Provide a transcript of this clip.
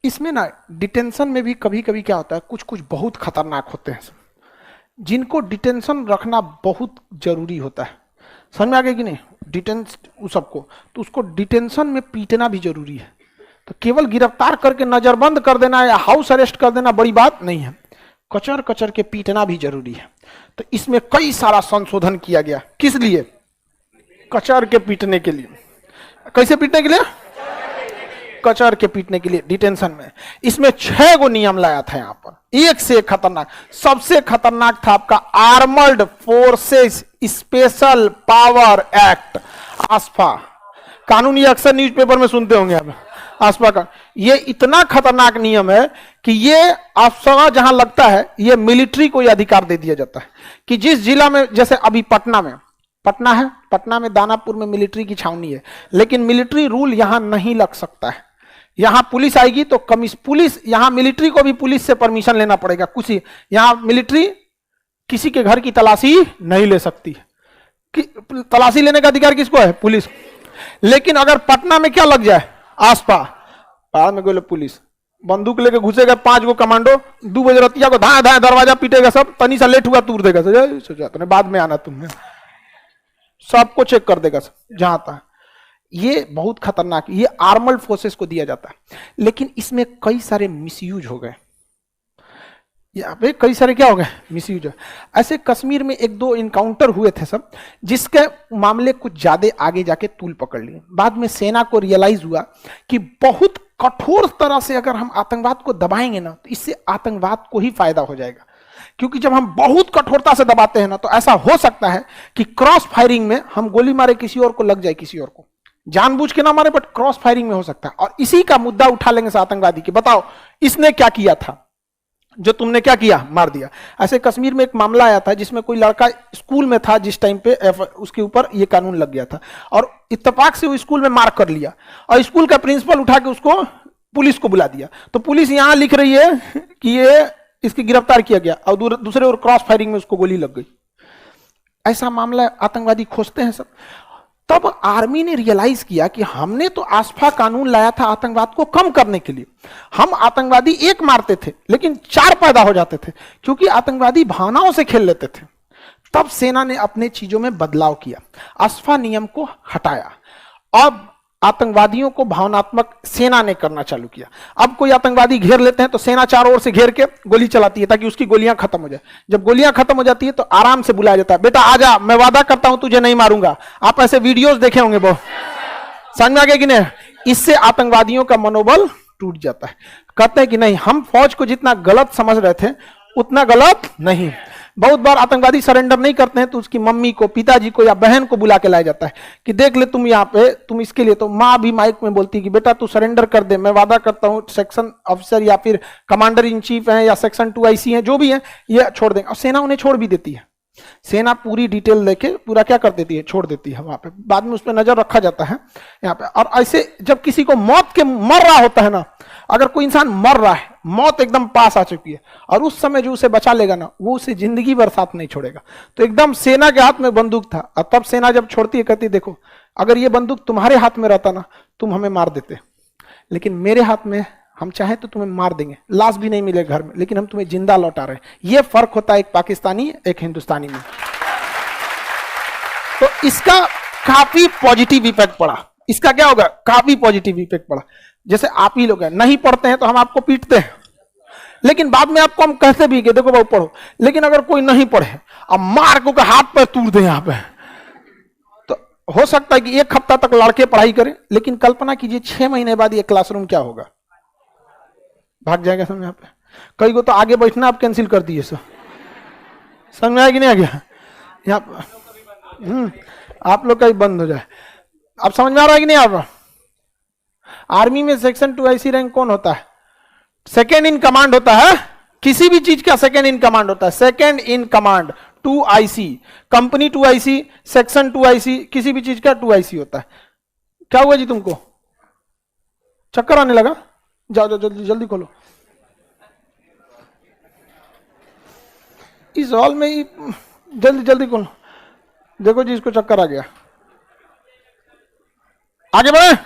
इसमें ना डिटेंशन में भी कभी कभी क्या होता है, कुछ कुछ बहुत खतरनाक होते हैं जिनको डिटेंशन रखना बहुत जरूरी होता है। समझ में आ गया कि नहीं? डिटेंशन उस सबको, तो उसको डिटेंशन में पीटना भी जरूरी है। तो केवल गिरफ्तार करके नजरबंद कर देना या हाउस अरेस्ट कर देना बड़ी बात नहीं है, कचर कचर के पीटना भी जरूरी है। तो इसमें कई सारा संशोधन किया गया। किस लिए? कचर के पीटने के लिए। कैसे पीटने के लिए? कचर के पीटने के लिए डिटेंशन में। इसमें 6 गो नियम लाया था यहां पर, एक से एक खतरनाक। सबसे खतरनाक था आपका armed forces special power act, AFSPA कानून। ये अक्सर न्यूज़पेपर में सुनते होंगे आप, आसफा का। ये इतना खतरनाक नियम है कि ये आसफा जहां लगता है, ये मिलिट्री को यह अधिकार दे दिया जाता है कि जिस जिला में, जैसे अभी पटना में, पटना है, पटना में दानापुर में मिलिट्री की छावनी है, लेकिन मिलिट्री रूल यहां नहीं लग सकता है। यहां पुलिस आएगी तो पुलिस, यहां मिलिट्री को भी पुलिस से परमिशन लेना पड़ेगा। कुछ यहां मिलिट्री किसी के घर की तलाशी नहीं ले सकती। तलाशी लेने का अधिकार किसको है? पुलिस। लेकिन अगर पटना में क्या लग जाए, आसपा पहाड़ में गोले पुलिस बंदूक लेके घुसेगा, 5 गो कमांडो 2 बजे रतिया को धाए धाए दरवाजा पीटेगा, सब तनी सा लेट हुआ तूर देगा, सोचा बाद में आना तुमने, सबको चेक कर देगा जहां तक। ये बहुत खतरनाक, ये आर्मर्ड फोर्सेस को दिया जाता है। लेकिन इसमें कई सारे मिसयूज हो गए, यहाँ पे कई सारे क्या हो गए, मिसयूज। ऐसे कश्मीर में 1-2 इनकाउंटर हुए थे सब, जिसके मामले कुछ ज्यादा आगे जाके तूल पकड़ लिए। बाद में सेना को रियलाइज हुआ कि बहुत कठोर तरह से अगर हम आतंकवाद को दबाएंगे ना, तो इससे आतंकवाद को ही फायदा हो जाएगा। क्योंकि जब हम बहुत कठोरता से दबाते हैं ना, तो ऐसा हो सकता है कि क्रॉस फायरिंग में हम गोली मारे किसी और को, लग जाए किसी और को, जानबूझ के ना मारे, बट क्रॉस फायरिंग में हो सकता है। और इसी का मुद्दा उठा लेंगे आतंकवादी की, बताओ इसने क्या किया था जो तुमने क्या किया, मार दिया। ऐसे कश्मीर में एक मामला आया था जिसमें कोई लड़का स्कूल में था जिस टाइम पे, उसके ऊपर ये कानून लग गया था, और इत्तेफाक से वो स्कूल में मार कर लिया, और स्कूल का प्रिंसिपल उठा के उसको पुलिस को बुला दिया। तो पुलिस यहां लिख रही है कि ये इसकी गिरफ्तार किया गया, और दूसरे और क्रॉस फायरिंग में उसको गोली लग गई। ऐसा मामला आतंकवादी खोजते हैं सब। तब आर्मी ने रियलाइज किया कि हमने तो आसफा कानून लाया था आतंकवाद को कम करने के लिए। हम आतंकवादी एक मारते थे लेकिन 4 पैदा हो जाते थे, क्योंकि आतंकवादी भावनाओं से खेल लेते थे। तब सेना ने अपने चीजों में बदलाव किया, आसफा नियम को हटाया। अब आतंकवादियों को भावनात्मक सेना ने करना चालू किया। अब कोई आतंकवादी घेर लेते हैं तो सेना चारों ओर से घेर के गोली चलाती है ताकि उसकी गोलियां खत्म हो जाए। जब गोलियां खत्म हो जाती है तो आराम से बुलाया जाता है, बेटा आजा, मैं वादा करता हूं तुझे नहीं मारूंगा। आप ऐसे वीडियोस देखे होंगे बहुत, समझ में आ गया कि नहीं? इससे आतंकवादियों का मनोबल टूट जाता है। कहते हैं कि नहीं, हम फौज को जितना गलत समझ रहे थे उतना गलत नहीं। बहुत बार आतंकवादी सरेंडर नहीं करते हैं तो उसकी मम्मी को, पिताजी को या बहन को बुला के लाया जाता है कि देख ले तुम यहाँ पे, तुम इसके लिए। तो माँ भी माइक में बोलती है कि बेटा तू सरेंडर कर दे, मैं वादा करता हूँ सेक्शन ऑफिसर या फिर कमांडर इन चीफ है या सेक्शन 2 IC है, जो भी है, ये छोड़ देंगे। और सेना उन्हें छोड़ भी देती है। सेना पूरी डिटेल लेके पूरा क्या कर देती है, छोड़ देती है वहां पे। बाद में उस पर नजर रखा जाता है यहाँ पे। और ऐसे जब किसी को मौत के मर रहा होता है ना, अगर कोई इंसान मर रहा है, मौत एकदम पास आ चुकी है, और उस समय जो उसे बचा लेगा ना, वो उसे जिंदगी भर साथ नहीं छोड़ेगा। तो एकदम सेना के हाथ में बंदूक था, और तब सेना जब छोड़ती है कहती देखो अगर ये बंदूक तुम्हारे हाथ में रहता ना, तुम हमें मार देते, लेकिन मेरे हाथ में, हम चाहे तो तुम्हें मार देंगे, लाश भी नहीं मिले घर में, लेकिन हम तुम्हें जिंदा लौटा रहे हैं। ये फर्क होता है एक पाकिस्तानी एक हिंदुस्तानी में। तो इसका काफी पॉजिटिव इफेक्ट पड़ा। इसका क्या होगा, काफी पॉजिटिव इफेक्ट पड़ा। जैसे आप ही लोग हैं, नहीं पढ़ते हैं तो हम आपको पीटते हैं, लेकिन बाद में आपको हम कहते भी कि देखो बाबू पढ़ो। लेकिन अगर कोई नहीं पढ़े अब मार को हाथ पर तूर दे यहाँ पे, तो हो सकता है कि 1 हफ्ता तक लड़के पढ़ाई करें, लेकिन कल्पना कीजिए 6 महीने बाद ये क्लासरूम क्या होगा, भाग जाएगा समझ। यहाँ पे कई को तो आगे बैठना आप कैंसिल कर दिए सर, समझ में आया कि नहीं आ गया? यहाँ आप लोग का ही बंद हो जाए। अब समझ में आ रहा है कि नहीं आप? आर्मी में सेक्शन 2 IC रैंक कौन होता है? सेकेंड इन कमांड होता है। किसी भी चीज का सेकेंड इन कमांड होता है, second in command 2 IC। Company 2 IC, section 2 IC, किसी भी चीज का 2 IC होता है। क्या हुआ जी तुमको, चक्कर आने लगा? जाओ जाओ जल्दी जल्दी खोलो। इस हॉल में ही जल्दी जल्दी खोलो। देखो जी इसको चक्कर आ गया, आगे बढ़े।